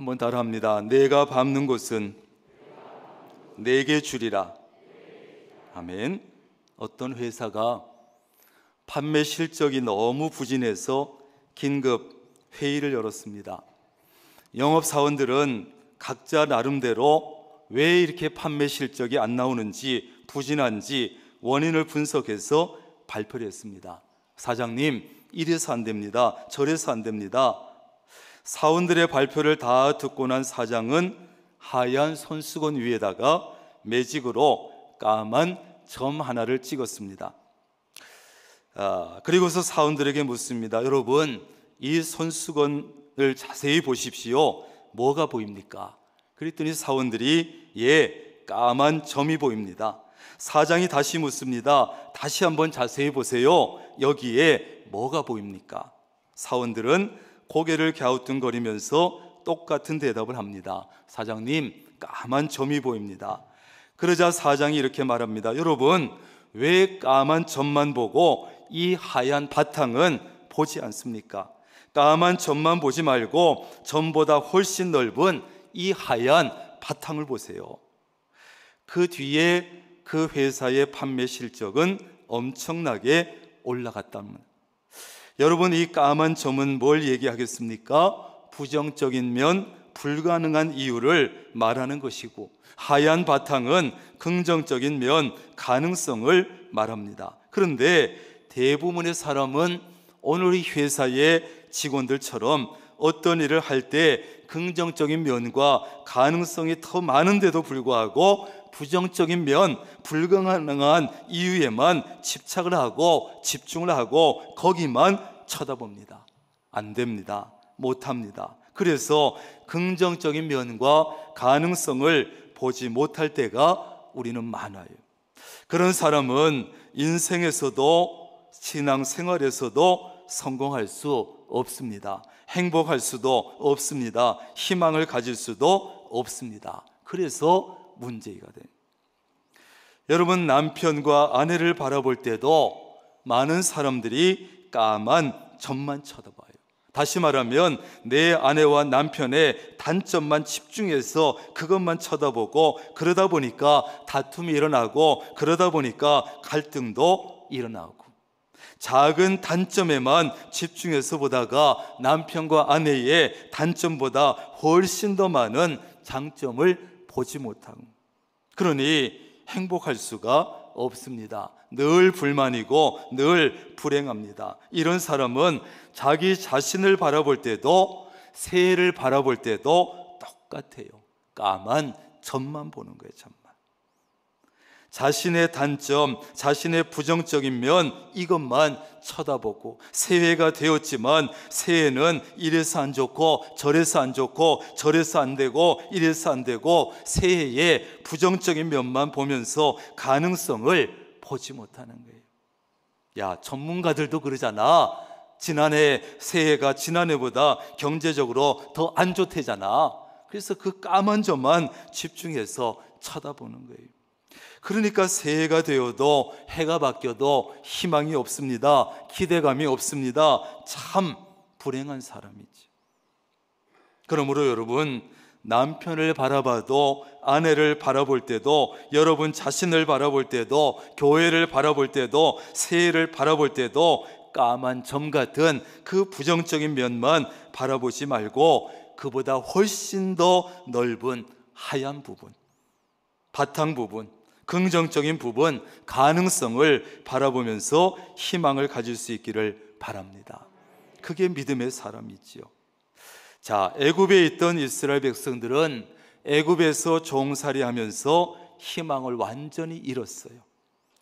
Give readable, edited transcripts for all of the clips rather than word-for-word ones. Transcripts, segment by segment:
한번 따라합니다. 내가 밟는 곳은 내게 주리라. 아멘. 어떤 회사가 판매 실적이 너무 부진해서 긴급 회의를 열었습니다. 영업사원들은 각자 나름대로 왜 이렇게 판매 실적이 안 나오는지, 부진한지 원인을 분석해서 발표를 했습니다. 사장님, 이래서 안 됩니다. 저래서 안 됩니다. 사원들의 발표를 다 듣고 난 사장은 하얀 손수건 위에다가 매직으로 까만 점 하나를 찍었습니다. 그리고서 사원들에게 묻습니다. 여러분, 이 손수건을 자세히 보십시오. 뭐가 보입니까? 그랬더니 사원들이 까만 점이 보입니다. 사장이 다시 묻습니다. 다시 한번 자세히 보세요. 여기에 뭐가 보입니까? 사원들은 고개를 갸우뚱거리면서 똑같은 대답을 합니다. 사장님, 까만 점이 보입니다. 그러자 사장이 이렇게 말합니다. 여러분, 왜 까만 점만 보고 이 하얀 바탕은 보지 않습니까? 까만 점만 보지 말고 점보다 훨씬 넓은 이 하얀 바탕을 보세요. 그 뒤에 그 회사의 판매 실적은 엄청나게 올라갔답니다. 여러분, 이 까만 점은 뭘 얘기하겠습니까? 부정적인 면, 불가능한 이유를 말하는 것이고, 하얀 바탕은 긍정적인 면, 가능성을 말합니다. 그런데 대부분의 사람은 오늘 이 회사의 직원들처럼 어떤 일을 할 때 긍정적인 면과 가능성이 더 많은데도 불구하고 부정적인 면, 불가능한 이유에만 집착을 하고 집중을 하고 거기만 쳐다봅니다. 안 됩니다. 못합니다. 그래서 긍정적인 면과 가능성을 보지 못할 때가 우리는 많아요. 그런 사람은 인생에서도 신앙생활에서도 성공할 수 없습니다. 행복할 수도 없습니다. 희망을 가질 수도 없습니다. 그래서 문제가 돼요. 여러분, 남편과 아내를 바라볼 때도 많은 사람들이 까만 점만 쳐다봐요. 다시 말하면 내 아내와 남편의 단점만 집중해서 그것만 쳐다보고, 그러다 보니까 다툼이 일어나고, 그러다 보니까 갈등도 일어나고, 작은 단점에만 집중해서 보다가 남편과 아내의 단점보다 훨씬 더 많은 장점을 보지 못하고, 그러니 행복할 수가 없습니다. 늘 불만이고 늘 불행합니다. 이런 사람은 자기 자신을 바라볼 때도 새해를 바라볼 때도 똑같아요. 까만 점만 보는 거예요. 점만. 자신의 단점, 자신의 부정적인 면, 이것만 쳐다보고, 새해가 되었지만 새해는 이래서 안 좋고 저래서 안 좋고 저래서 안 되고 이래서 안 되고, 새해의 부정적인 면만 보면서 가능성을 보지 못하는 거예요. 야, 전문가들도 그러잖아. 지난해 새해가 지난해보다 경제적으로 더 안 좋대잖아. 그래서 그 까만 점만 집중해서 쳐다보는 거예요. 그러니까 새해가 되어도, 해가 바뀌어도 희망이 없습니다. 기대감이 없습니다. 참 불행한 사람이지. 그러므로 여러분, 남편을 바라봐도, 아내를 바라볼 때도, 여러분 자신을 바라볼 때도, 교회를 바라볼 때도, 새해를 바라볼 때도 까만 점 같은 그 부정적인 면만 바라보지 말고, 그보다 훨씬 더 넓은 하얀 부분, 바탕 부분, 긍정적인 부분, 가능성을 바라보면서 희망을 가질 수 있기를 바랍니다. 그게 믿음의 사람이지요. 자, 애굽에 있던 이스라엘 백성들은 애굽에서 종살이하면서 희망을 완전히 잃었어요.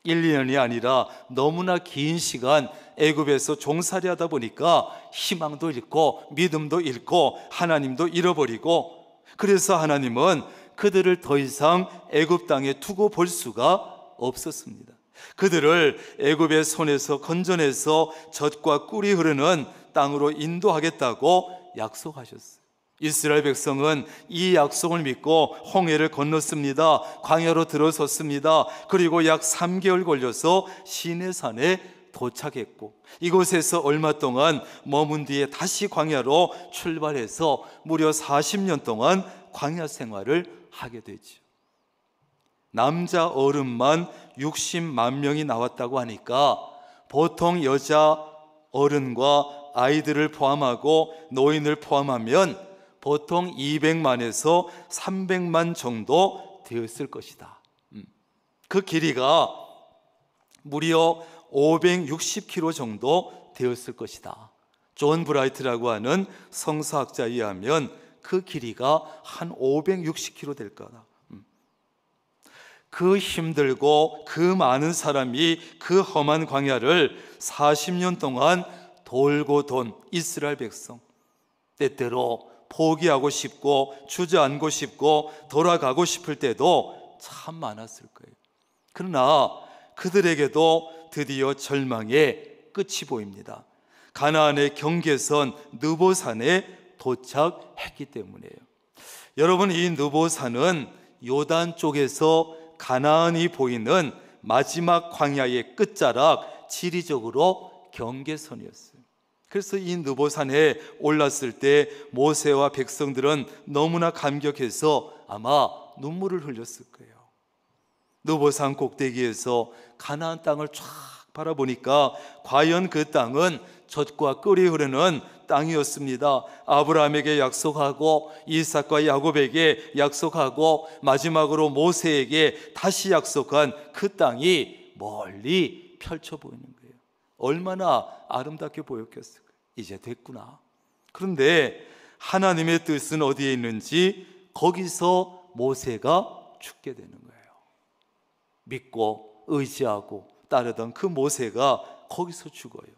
1, 2년이 아니라 너무나 긴 시간 애굽에서 종살이하다 보니까 희망도 잃고 믿음도 잃고 하나님도 잃어버리고, 그래서 하나님은 그들을 더 이상 애굽 땅에 두고 볼 수가 없었습니다. 그들을 애굽의 손에서 건져내서 젖과 꿀이 흐르는 땅으로 인도하겠다고 약속하셨어요. 이스라엘 백성은 이 약속을 믿고 홍해를 건넜습니다. 광야로 들어섰습니다. 그리고 약 3개월 걸려서 시내산에 도착했고 이곳에서 얼마 동안 머문 뒤에 다시 광야로 출발해서 무려 40년 동안 광야 생활을 하게 되죠. 남자 어른만 60만 명이 나왔다고 하니까 보통 여자 어른과 아이들을 포함하고 노인을 포함하면 보통 200만에서 300만 정도 되었을 것이다. 그 길이가 무려 560km 정도 되었을 것이다. 존 브라이트라고 하는 성서학자에 의하면 그 길이가 한 560km 될 거다. 그 힘들고 그 많은 사람이 그 험한 광야를 40년 동안 돌고 돈 이스라엘 백성, 때때로 포기하고 싶고 주저앉고 싶고 돌아가고 싶을 때도 참 많았을 거예요. 그러나 그들에게도 드디어 절망의 끝이 보입니다. 가나안의 경계선 느보산에 도착했기 때문이에요. 여러분, 이 느보산은 요단 쪽에서 가나안이 보이는 마지막 광야의 끝자락, 지리적으로 경계선이었어요. 그래서 이 느보산에 올랐을 때 모세와 백성들은 너무나 감격해서 아마 눈물을 흘렸을 거예요. 느보산 꼭대기에서 가나안 땅을 쫙 바라보니까 과연 그 땅은 젖과 꿀이 흐르는 땅이었습니다. 아브라함에게 약속하고 이삭과 야곱에게 약속하고 마지막으로 모세에게 다시 약속한 그 땅이 멀리 펼쳐 보이는 거예요. 얼마나 아름답게 보였겠어요. 이제 됐구나. 그런데 하나님의 뜻은 어디에 있는지 거기서 모세가 죽게 되는 거예요. 믿고 의지하고 따르던 그 모세가 거기서 죽어요.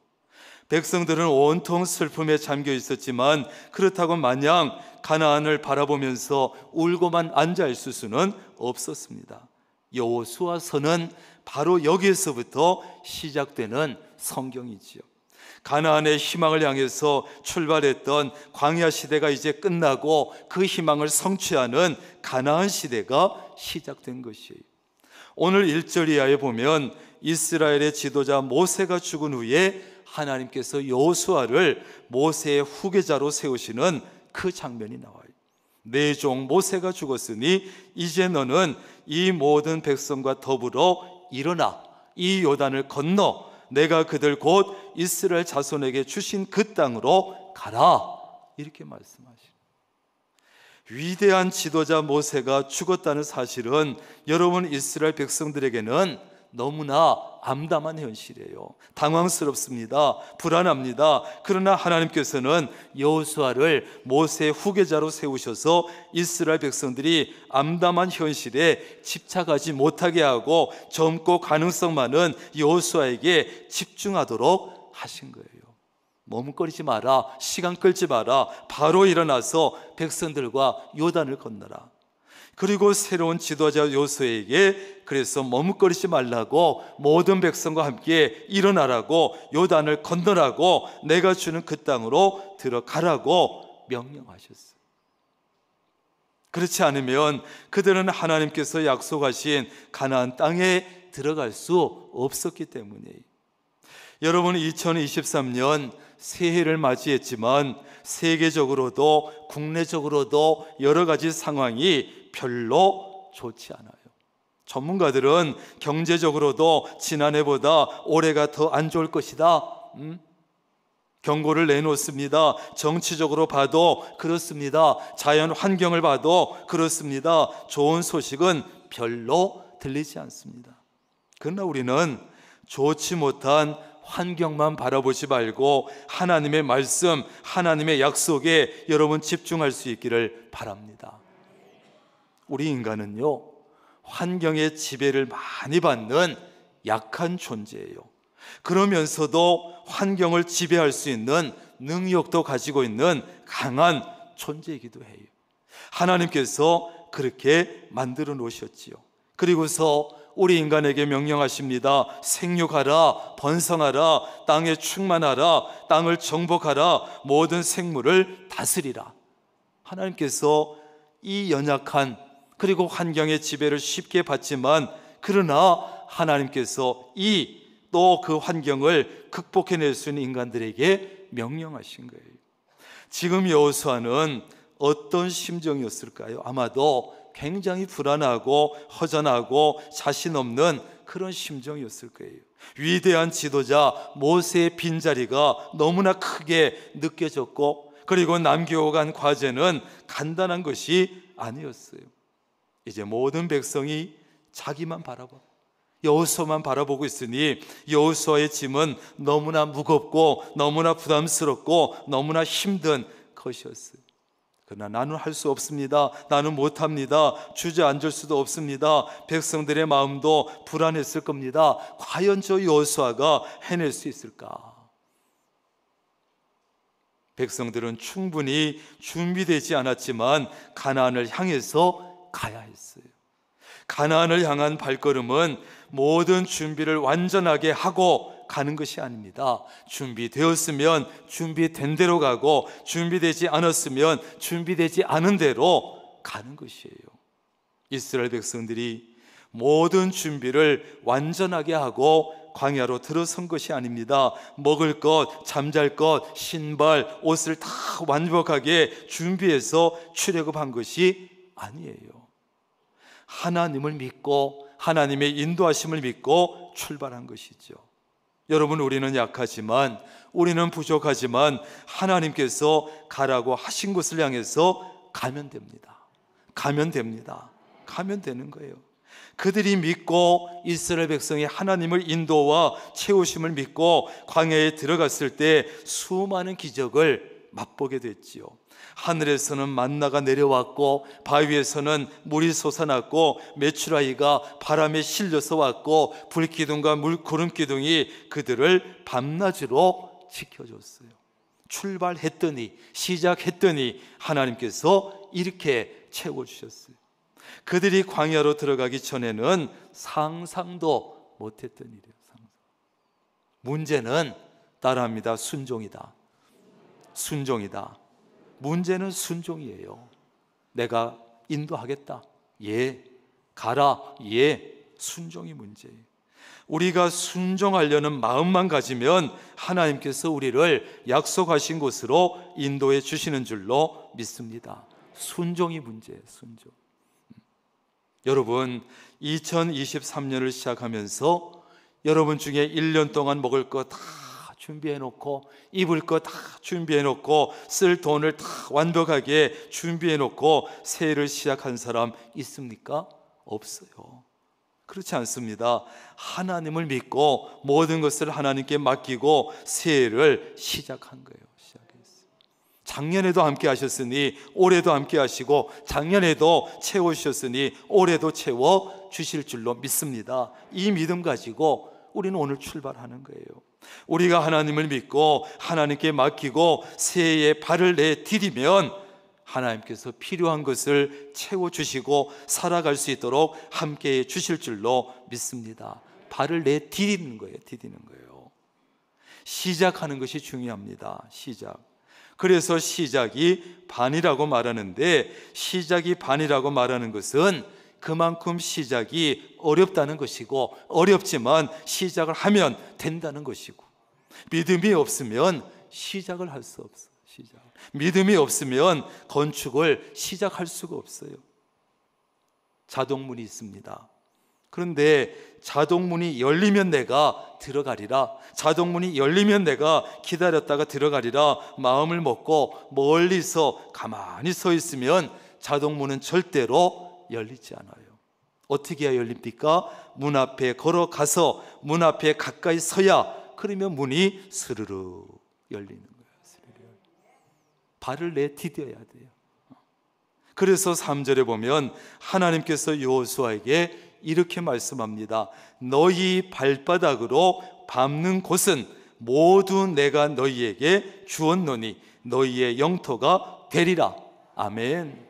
백성들은 온통 슬픔에 잠겨 있었지만 그렇다고 마냥 가나안을 바라보면서 울고만 앉아 있을 수는 없었습니다. 여호수아서는 바로 여기에서부터 시작되는 성경이지요. 가나안의 희망을 향해서 출발했던 광야 시대가 이제 끝나고 그 희망을 성취하는 가나안 시대가 시작된 것이에요. 오늘 1절 이하에 보면 이스라엘의 지도자 모세가 죽은 후에 하나님께서 여호수아를 모세의 후계자로 세우시는 그 장면이 나와요. 내 종 모세가 죽었으니 이제 너는 이 모든 백성과 더불어 일어나 이 요단을 건너 내가 그들 곧 이스라엘 자손에게 주신 그 땅으로 가라, 이렇게 말씀하시죠. 위대한 지도자 모세가 죽었다는 사실은 여러분 이스라엘 백성들에게는 너무나 암담한 현실이에요. 당황스럽습니다. 불안합니다. 그러나 하나님께서는 여호수아를 모세의 후계자로 세우셔서 이스라엘 백성들이 암담한 현실에 집착하지 못하게 하고 젊고 가능성 많은 여호수아에게 집중하도록 하신 거예요. 머뭇거리지 마라, 시간 끌지 마라, 바로 일어나서 백성들과 요단을 건너라. 그리고 새로운 지도자 여호수아에게 그래서 머뭇거리지 말라고 모든 백성과 함께 일어나라고 요단을 건너라고 내가 주는 그 땅으로 들어가라고 명령하셨어요. 그렇지 않으면 그들은 하나님께서 약속하신 가나안 땅에 들어갈 수 없었기 때문이에요. 여러분, 2023년 새해를 맞이했지만 세계적으로도 국내적으로도 여러 가지 상황이 별로 좋지 않아요. 전문가들은 경제적으로도 지난해보다 올해가 더 안 좋을 것이다, 경고를 내놓습니다. 정치적으로 봐도 그렇습니다. 자연 환경을 봐도 그렇습니다. 좋은 소식은 별로 들리지 않습니다. 그러나 우리는 좋지 못한 환경만 바라보지 말고 하나님의 말씀, 하나님의 약속에 여러분 집중할 수 있기를 바랍니다. 우리 인간은요, 환경의 지배를 많이 받는 약한 존재예요. 그러면서도 환경을 지배할 수 있는 능력도 가지고 있는 강한 존재이기도 해요. 하나님께서 그렇게 만들어 놓으셨지요. 그리고서 우리 인간에게 명령하십니다. 생육하라, 번성하라, 땅에 충만하라, 땅을 정복하라, 모든 생물을 다스리라. 하나님께서 이 연약한 그리고 환경의 지배를 쉽게 받지만 그러나 하나님께서 이 또 그 환경을 극복해낼 수 있는 인간들에게 명령하신 거예요. 지금 여호수아는 어떤 심정이었을까요? 아마도 굉장히 불안하고 허전하고 자신 없는 그런 심정이었을 거예요. 위대한 지도자 모세의 빈자리가 너무나 크게 느껴졌고, 그리고 남겨간 과제는 간단한 것이 아니었어요. 이제 모든 백성이 자기만 바라보고 여호수아만 바라보고 있으니 여호수아의 짐은 너무나 무겁고 너무나 부담스럽고 너무나 힘든 것이었어요. 그러나 나는 할 수 없습니다. 나는 못합니다. 주저앉을 수도 없습니다. 백성들의 마음도 불안했을 겁니다. 과연 저 여호수아가 해낼 수 있을까? 백성들은 충분히 준비되지 않았지만 가나안을 향해서 가야 했어요. 가나안을 향한 발걸음은 모든 준비를 완전하게 하고 가는 것이 아닙니다. 준비되었으면 준비된 대로 가고, 준비되지 않았으면 준비되지 않은 대로 가는 것이에요. 이스라엘 백성들이 모든 준비를 완전하게 하고 광야로 들어선 것이 아닙니다. 먹을 것, 잠잘 것, 신발, 옷을 다 완벽하게 준비해서 출애굽한 것이 아니에요. 하나님을 믿고 하나님의 인도하심을 믿고 출발한 것이죠. 여러분, 우리는 약하지만, 우리는 부족하지만 하나님께서 가라고 하신 곳을 향해서 가면 됩니다. 가면 됩니다. 가면 되는 거예요. 그들이 믿고 이스라엘 백성이 하나님을 인도와 채우심을 믿고 광야에 들어갔을 때 수많은 기적을 맛보게 됐지요. 하늘에서는 만나가 내려왔고, 바위에서는 물이 솟아났고, 메추라기가 바람에 실려서 왔고, 불기둥과 구름기둥이 그들을 밤낮으로 지켜줬어요. 출발했더니, 시작했더니 하나님께서 이렇게 채워주셨어요. 그들이 광야로 들어가기 전에는 상상도 못했던 일이에요. 문제는 따라합니다. 순종이다. 순종이다. 문제는 순종이에요. 내가 인도하겠다. 예. 가라. 예. 순종이 문제예요. 우리가 순종하려는 마음만 가지면 하나님께서 우리를 약속하신 곳으로 인도해 주시는 줄로 믿습니다. 순종이 문제예요. 순종. 여러분, 2023년을 시작하면서 여러분 중에 1년 동안 먹을 거 다 준비해 놓고, 입을 거 다 준비해 놓고, 쓸 돈을 다 완벽하게 준비해 놓고 새해를 시작한 사람 있습니까? 없어요. 그렇지 않습니다. 하나님을 믿고 모든 것을 하나님께 맡기고 새해를 시작한 거예요. 시작했어요. 작년에도 함께 하셨으니 올해도 함께 하시고, 작년에도 채워주셨으니 올해도 채워주실 줄로 믿습니다. 이 믿음 가지고 우리는 오늘 출발하는 거예요. 우리가 하나님을 믿고 하나님께 맡기고 새해에 발을 내디디면 하나님께서 필요한 것을 채워주시고 살아갈 수 있도록 함께해 주실 줄로 믿습니다. 발을 내디디는 거예요. 디디는 거예요. 시작하는 것이 중요합니다. 시작. 그래서 시작이 반이라고 말하는데, 시작이 반이라고 말하는 것은 그만큼 시작이 어렵다는 것이고, 어렵지만 시작을 하면 된다는 것이고, 믿음이 없으면 시작을 할 수 없어요. 믿음이 없으면 건축을 시작할 수가 없어요. 자동문이 있습니다. 그런데 자동문이 열리면 내가 들어가리라, 자동문이 열리면 내가 기다렸다가 들어가리라 마음을 먹고 멀리서 가만히 서 있으면 자동문은 절대로 열리지 않아요. 어떻게 해야 열립니까? 문 앞에 걸어가서 문 앞에 가까이 서야, 그러면 문이 스르르 열리는 거예요. 스르르. 발을 내디뎌야 돼요. 그래서 3절에 보면 하나님께서 여호수아에게 이렇게 말씀합니다. 너희 발바닥으로 밟는 곳은 모두 내가 너희에게 주었노니 너희의 영토가 되리라. 아멘.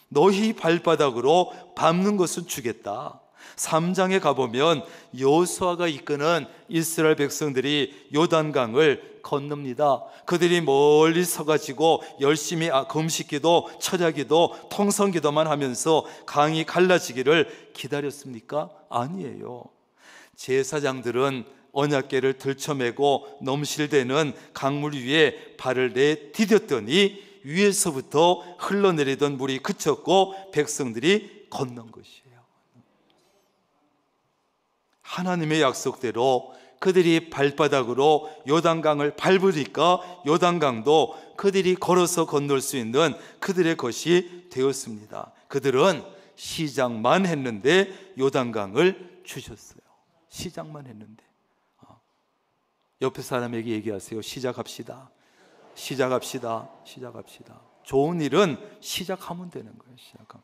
너희 발바닥으로 밟는 것은 주겠다. 3장에 가보면 여호수아가 이끄는 이스라엘 백성들이 요단강을 건넙니다. 그들이 멀리 서가지고 열심히 금식기도, 철야기도, 통성기도만 하면서 강이 갈라지기를 기다렸습니까? 아니에요. 제사장들은 언약궤를 들쳐매고 넘실대는 강물 위에 발을 내디뎠더니 위에서부터 흘러내리던 물이 그쳤고 백성들이 건넌 것이에요. 하나님의 약속대로 그들이 발바닥으로 요단강을 밟으니까 요단강도 그들이 걸어서 건널 수 있는 그들의 것이 되었습니다. 그들은 시작만 했는데 요단강을 주셨어요. 시작만 했는데. 옆에 사람에게 얘기하세요. 시작합시다. 시작합시다. 시작합시다. 좋은 일은 시작하면 되는 거예요. 시작하면.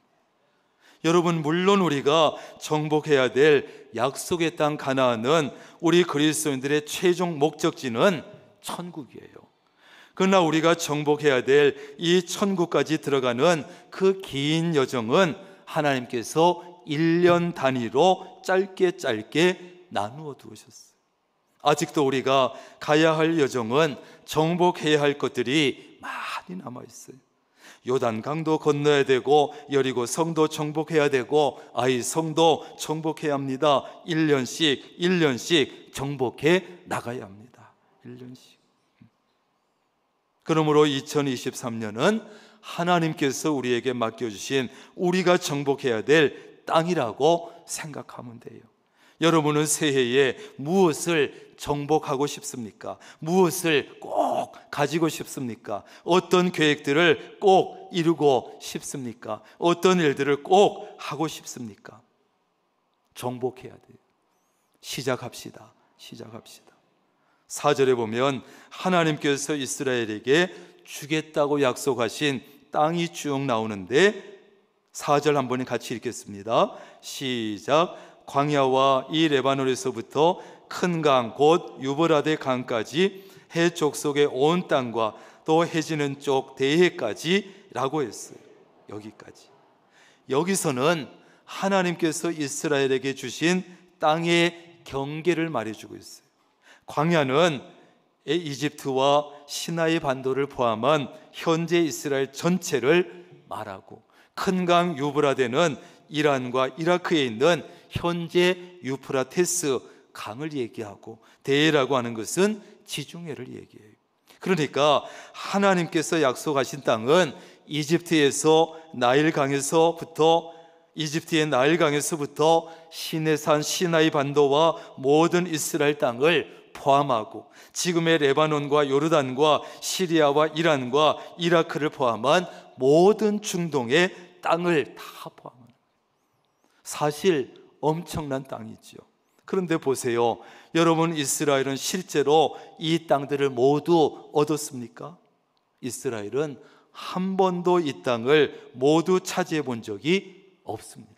여러분, 물론 우리가 정복해야 될 약속의 땅 가나안은 우리 그리스도인들의 최종 목적지는 천국이에요. 그러나 우리가 정복해야 될 이 천국까지 들어가는 그 긴 여정은 하나님께서 1년 단위로 짧게 나누어 두셨어요. 아직도 우리가 가야 할 여정은 정복해야 할 것들이 많이 남아 있어요. 요단강도 건너야 되고 여리고 성도 정복해야 되고 아이 성도 정복해야 합니다. 1년씩 정복해 나가야 합니다. 1년씩. 그러므로 2023년은 하나님께서 우리에게 맡겨주신 우리가 정복해야 될 땅이라고 생각하면 돼요. 여러분은 새해에 무엇을 정복하고 싶습니까? 무엇을 꼭 가지고 싶습니까? 어떤 계획들을 꼭 이루고 싶습니까? 어떤 일들을 꼭 하고 싶습니까? 정복해야 돼요. 시작합시다. 시작합시다. 4절에 보면 하나님께서 이스라엘에게 주겠다고 약속하신 땅이 쭉 나오는데 4절 한번 같이 읽겠습니다. 시작. 광야와 이 레바논에서부터 큰 강 곧 유브라데 강까지 해 족속의 온 땅과 또 해지는 쪽 대해까지 라고 했어요. 여기까지. 여기서는 하나님께서 이스라엘에게 주신 땅의 경계를 말해주고 있어요. 광야는 이집트와 시나이 반도를 포함한 현재 이스라엘 전체를 말하고, 큰 강 유브라데는 이란과 이라크에 있는 현재 유프라테스 강을 얘기하고, 대해라고 하는 것은 지중해를 얘기해요. 그러니까 하나님께서 약속하신 땅은 이집트의 나일강에서부터 시내산 시나이 반도와 모든 이스라엘 땅을 포함하고, 지금의 레바논과 요르단과 시리아와 이란과 이라크를 포함한 모든 중동의 땅을 다 포함합니다. 사실 엄청난 땅이죠. 그런데 보세요. 여러분, 이스라엘은 실제로 이 땅들을 모두 얻었습니까? 이스라엘은 한 번도 이 땅을 모두 차지해 본 적이 없습니다.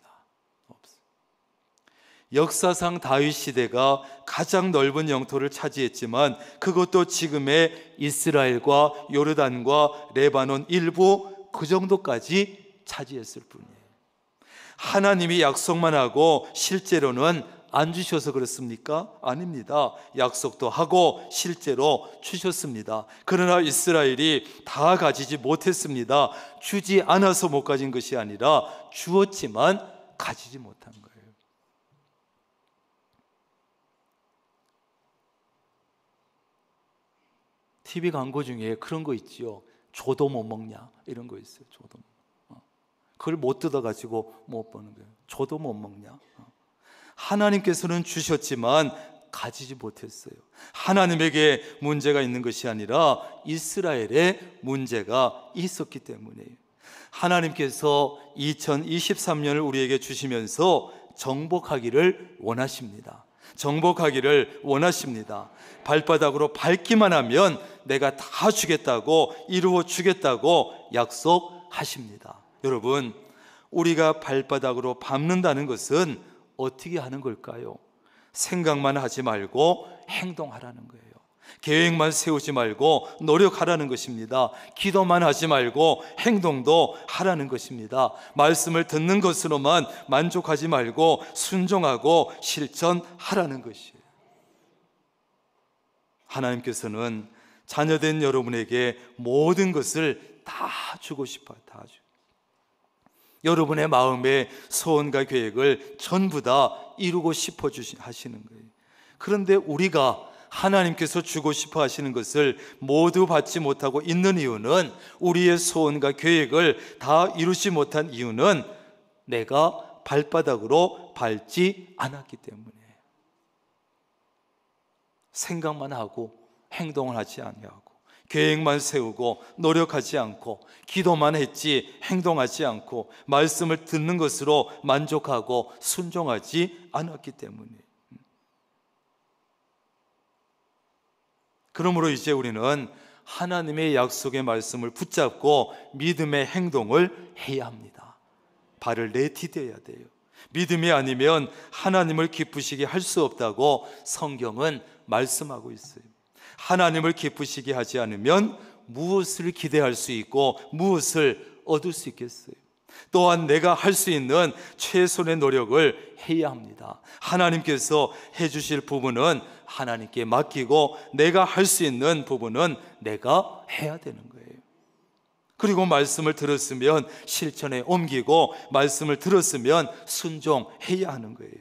역사상 다윗 시대가 가장 넓은 영토를 차지했지만 그것도 지금의 이스라엘과 요르단과 레바논 일부 그 정도까지 차지했을 뿐이에요. 하나님이 약속만 하고 실제로는 안 주셔서 그렇습니까? 아닙니다. 약속도 하고 실제로 주셨습니다. 그러나 이스라엘이 다 가지지 못했습니다. 주지 않아서 못 가진 것이 아니라 주었지만 가지지 못한 거예요. TV 광고 중에 그런 거 있지요. 조도 못 먹냐 이런 거 있어요. 조도. 그걸 못 뜯어가지고 못 버는 거예요. 조도 못 먹냐. 하나님께서는 주셨지만 가지지 못했어요. 하나님에게 문제가 있는 것이 아니라 이스라엘에 문제가 있었기 때문이에요. 하나님께서 2023년을 우리에게 주시면서 정복하기를 원하십니다. 정복하기를 원하십니다. 발바닥으로 밟기만 하면 내가 다 주겠다고, 이루어 주겠다고 약속하십니다. 여러분, 우리가 발바닥으로 밟는다는 것은 어떻게 하는 걸까요? 생각만 하지 말고 행동하라는 거예요. 계획만 세우지 말고 노력하라는 것입니다. 기도만 하지 말고 행동도 하라는 것입니다. 말씀을 듣는 것으로만 만족하지 말고 순종하고 실천하라는 것이에요. 하나님께서는 자녀된 여러분에게 모든 것을 다 주고 싶어요. 다 주고. 여러분의 마음의 소원과 계획을 전부 다 이루고 싶어 하시는 거예요. 그런데 우리가 하나님께서 주고 싶어 하시는 것을 모두 받지 못하고 있는 이유는, 우리의 소원과 계획을 다 이루지 못한 이유는 내가 발바닥으로 밟지 않았기 때문에, 생각만 하고 행동을 하지 아니하고, 계획만 세우고 노력하지 않고, 기도만 했지 행동하지 않고, 말씀을 듣는 것으로 만족하고 순종하지 않았기 때문에. 그러므로 이제 우리는 하나님의 약속의 말씀을 붙잡고 믿음의 행동을 해야 합니다. 발을 내디뎌야 돼요. 믿음이 아니면 하나님을 기쁘시게 할 수 없다고 성경은 말씀하고 있어요. 하나님을 기쁘시게 하지 않으면 무엇을 기대할 수 있고 무엇을 얻을 수 있겠어요? 또한 내가 할 수 있는 최선의 노력을 해야 합니다. 하나님께서 해주실 부분은 하나님께 맡기고, 내가 할 수 있는 부분은 내가 해야 되는 거예요. 그리고 말씀을 들었으면 실천에 옮기고, 말씀을 들었으면 순종해야 하는 거예요.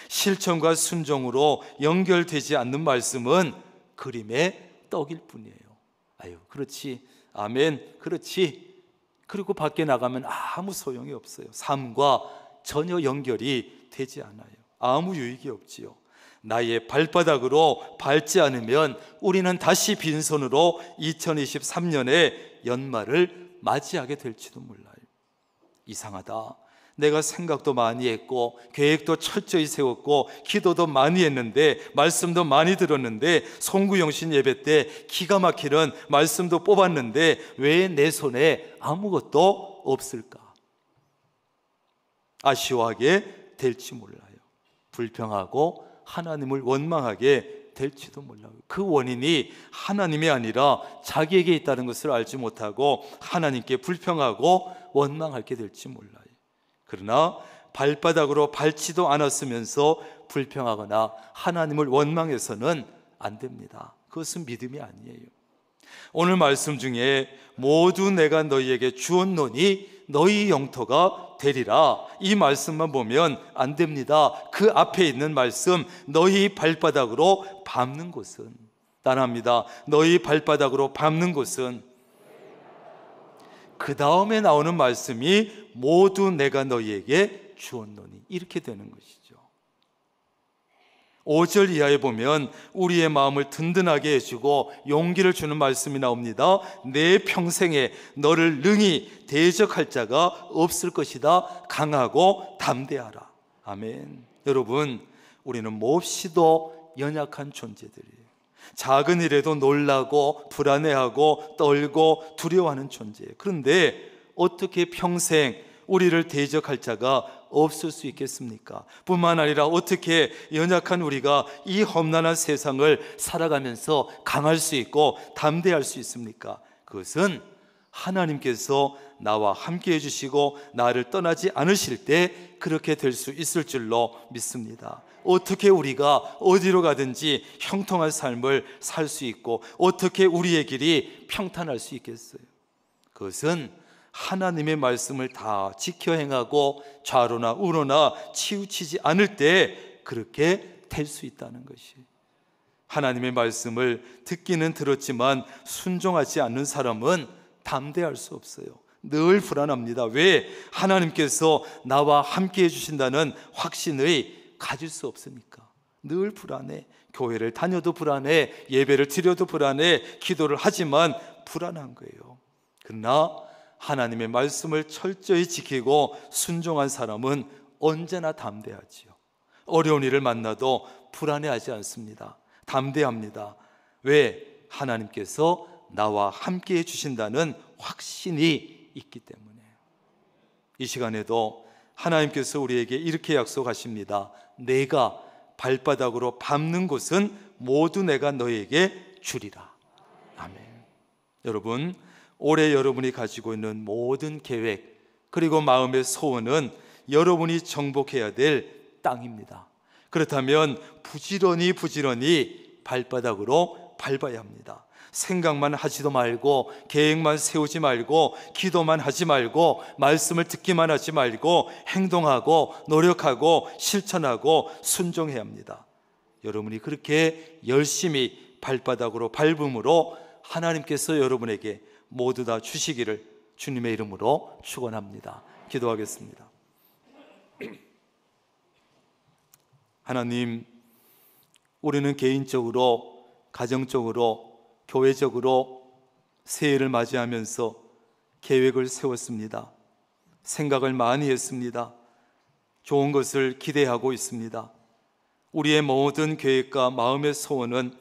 실천과 순종으로 연결되지 않는 말씀은 그림의 떡일 뿐이에요. 아유, 그렇지, 아멘, 그렇지. 그리고 밖에 나가면 아무 소용이 없어요. 삶과 전혀 연결이 되지 않아요. 아무 유익이 없지요. 나의 발바닥으로 밟지 않으면 우리는 다시 빈손으로 2023년의 연말을 맞이하게 될지도 몰라요. 이상하다, 내가 생각도 많이 했고 계획도 철저히 세웠고 기도도 많이 했는데, 말씀도 많이 들었는데, 송구영신 예배 때 기가 막히는 말씀도 뽑았는데 왜 내 손에 아무것도 없을까? 아쉬워하게 될지 몰라요. 불평하고 하나님을 원망하게 될지도 몰라요. 그 원인이 하나님이 아니라 자기에게 있다는 것을 알지 못하고 하나님께 불평하고 원망하게 될지 몰라요. 그러나 발바닥으로 밟지도 않았으면서 불평하거나 하나님을 원망해서는 안 됩니다. 그것은 믿음이 아니에요. 오늘 말씀 중에 모두 내가 너희에게 주었노니 너희 영토가 되리라, 이 말씀만 보면 안 됩니다. 그 앞에 있는 말씀, 너희 발바닥으로 밟는 곳은, 따라합니다. 너희 발바닥으로 밟는 곳은, 그 다음에 나오는 말씀이 모두 내가 너희에게 주었노니, 이렇게 되는 것이죠. 5절 이하에 보면 우리의 마음을 든든하게 해주고 용기를 주는 말씀이 나옵니다. 내 평생에 너를 능히 대적할 자가 없을 것이다. 강하고 담대하라. 아멘. 여러분, 우리는 몹시도 연약한 존재들이에요. 작은 일에도 놀라고 불안해하고 떨고 두려워하는 존재예요. 그런데 어떻게 평생 우리를 대적할 자가 없을 수 있겠습니까? 뿐만 아니라 어떻게 연약한 우리가 이 험난한 세상을 살아가면서 강할 수 있고 담대할 수 있습니까? 그것은 하나님께서 나와 함께 해주시고 나를 떠나지 않으실 때 그렇게 될 수 있을 줄로 믿습니다. 어떻게 우리가 어디로 가든지 형통한 삶을 살 수 있고 어떻게 우리의 길이 평탄할 수 있겠어요? 그것은 하나님의 말씀을 다 지켜 행하고 좌로나 우로나 치우치지 않을 때 그렇게 될 수 있다는 것이. 하나님의 말씀을 듣기는 들었지만 순종하지 않는 사람은 담대할 수 없어요. 늘 불안합니다. 왜? 하나님께서 나와 함께 해주신다는 확신을 가질 수 없으니까. 늘 불안해. 교회를 다녀도 불안해. 예배를 드려도 불안해. 기도를 하지만 불안한 거예요. 그러나 하나님의 말씀을 철저히 지키고 순종한 사람은 언제나 담대하지요. 어려운 일을 만나도 불안해하지 않습니다. 담대합니다. 왜? 하나님께서 나와 함께 해주신다는 확신이 있기 때문에. 이 시간에도 하나님께서 우리에게 이렇게 약속하십니다. 내가 발바닥으로 밟는 곳은 모두 내가 너에게 주리라. 아멘. 여러분, 올해 여러분이 가지고 있는 모든 계획 그리고 마음의 소원은 여러분이 정복해야 될 땅입니다. 그렇다면 부지런히 발바닥으로 밟아야 합니다. 생각만 하지도 말고 계획만 세우지 말고 기도만 하지 말고 말씀을 듣기만 하지 말고 행동하고 노력하고 실천하고 순종해야 합니다. 여러분이 그렇게 열심히 발바닥으로 밟음으로 하나님께서 여러분에게 모두 다 주시기를 주님의 이름으로 축원합니다. 기도하겠습니다. 하나님, 우리는 개인적으로, 가정적으로, 교회적으로 새해를 맞이하면서 계획을 세웠습니다. 생각을 많이 했습니다. 좋은 것을 기대하고 있습니다. 우리의 모든 계획과 마음의 소원은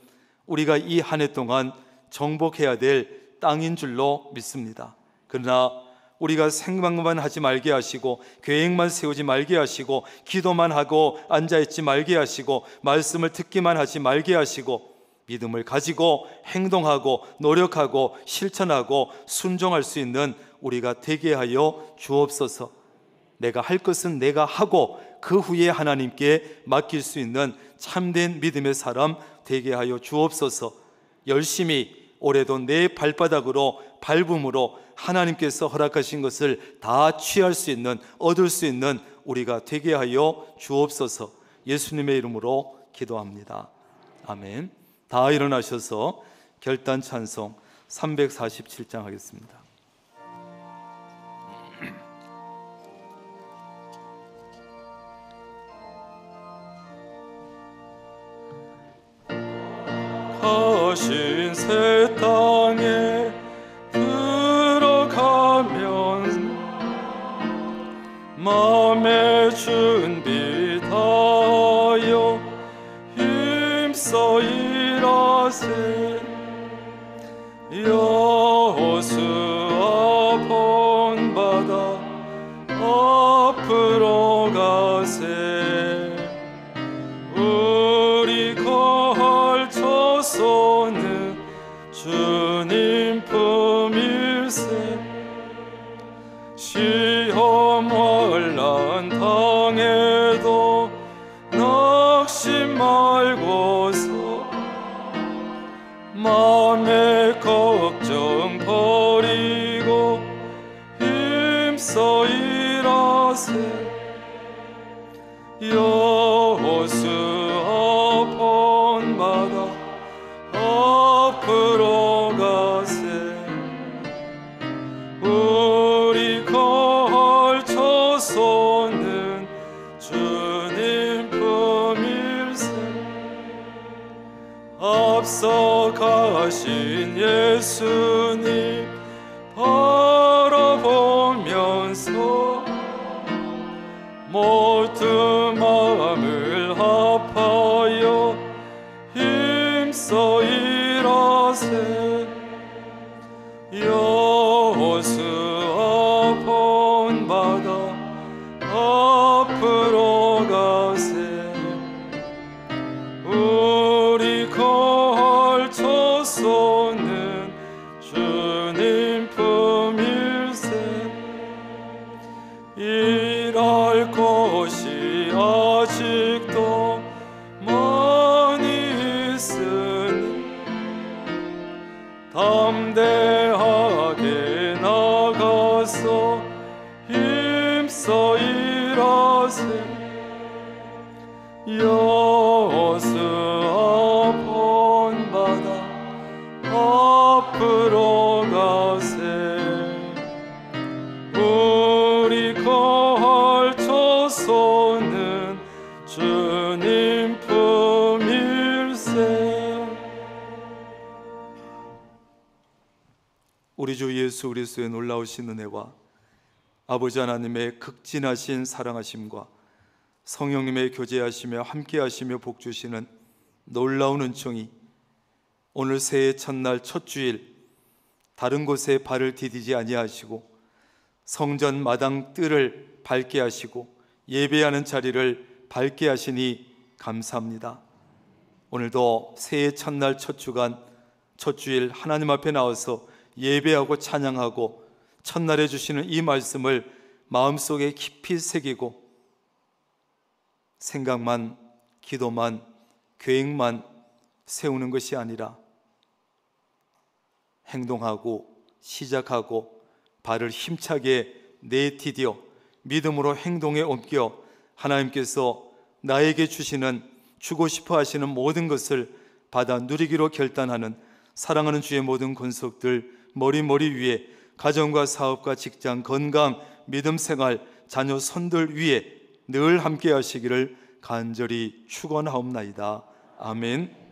우리가 이 한 해 동안 정복해야 될 땅인 줄로 믿습니다. 그러나 우리가 생각만 하지 말게 하시고, 계획만 세우지 말게 하시고, 기도만 하고 앉아있지 말게 하시고, 말씀을 듣기만 하지 말게 하시고, 믿음을 가지고 행동하고 노력하고 실천하고 순종할 수 있는 우리가 되게 하여 주옵소서. 내가 할 것은 내가 하고 그 후에 하나님께 맡길 수 있는 참된 믿음의 사람 되게 하여 주옵소서. 열심히 올해도 내 발바닥으로 밟음으로 하나님께서 허락하신 것을 다 취할 수 있는, 얻을 수 있는 우리가 되게 하여 주옵소서. 예수님의 이름으로 기도합니다. 아멘. 다 일어나셔서 결단 찬송 347장 하겠습니다. 가신 새 땅에 들어가면 마음의 준비 다하여 힘써 일하세. 여호수아 본받아 앞으로 가세. 우리 걸쳐서는 주님 품일세. 시험 환난 당해도 낙심 말고서 마음의 걱정 버리고 힘써 일하세. 여호수아 본받아 앞으로 가세. 우리 걸쳐서는 주님 품일세. 앞서 가신 예수님 바라보면서 모두 마음을 합하여 힘써 일하세. 여호수아 본받아 앞으로 가세. 우리 걸쳐서는 주님 품일세. 일할 곳이 아직도 많이 있으니 담대하게 나가서 힘써 일하세. 여호수아 본받아 앞으로 가세. 우리 걸쳐서는 주님 품일세. 우리 주 예수 그리스도의 놀라우신 은혜와 아버지 하나님의 극진하신 사랑하심과 성령님의 교제하시며 함께하시며 복주시는 놀라운 은총이 오늘 새해 첫날 첫 주일 다른 곳에 발을 디디지 아니하시고 성전 마당 뜰을 밝게 하시고 예배하는 자리를 밝게 하시니 감사합니다. 오늘도 새해 첫날 첫 주간 첫 주일 하나님 앞에 나와서 예배하고 찬양하고 첫날에 주시는 이 말씀을 마음속에 깊이 새기고 생각만, 기도만, 계획만 세우는 것이 아니라 행동하고 시작하고 발을 힘차게 내디뎌 믿음으로 행동에 옮겨 하나님께서 나에게 주시는 주고 싶어 하시는 모든 것을 받아 누리기로 결단하는 사랑하는 주의 모든 권속들 머리 위에 가정과 사업과 직장, 건강, 믿음 생활, 자녀 손들 위에 늘 함께 하시기를 간절히 축원하옵나이다. 아멘.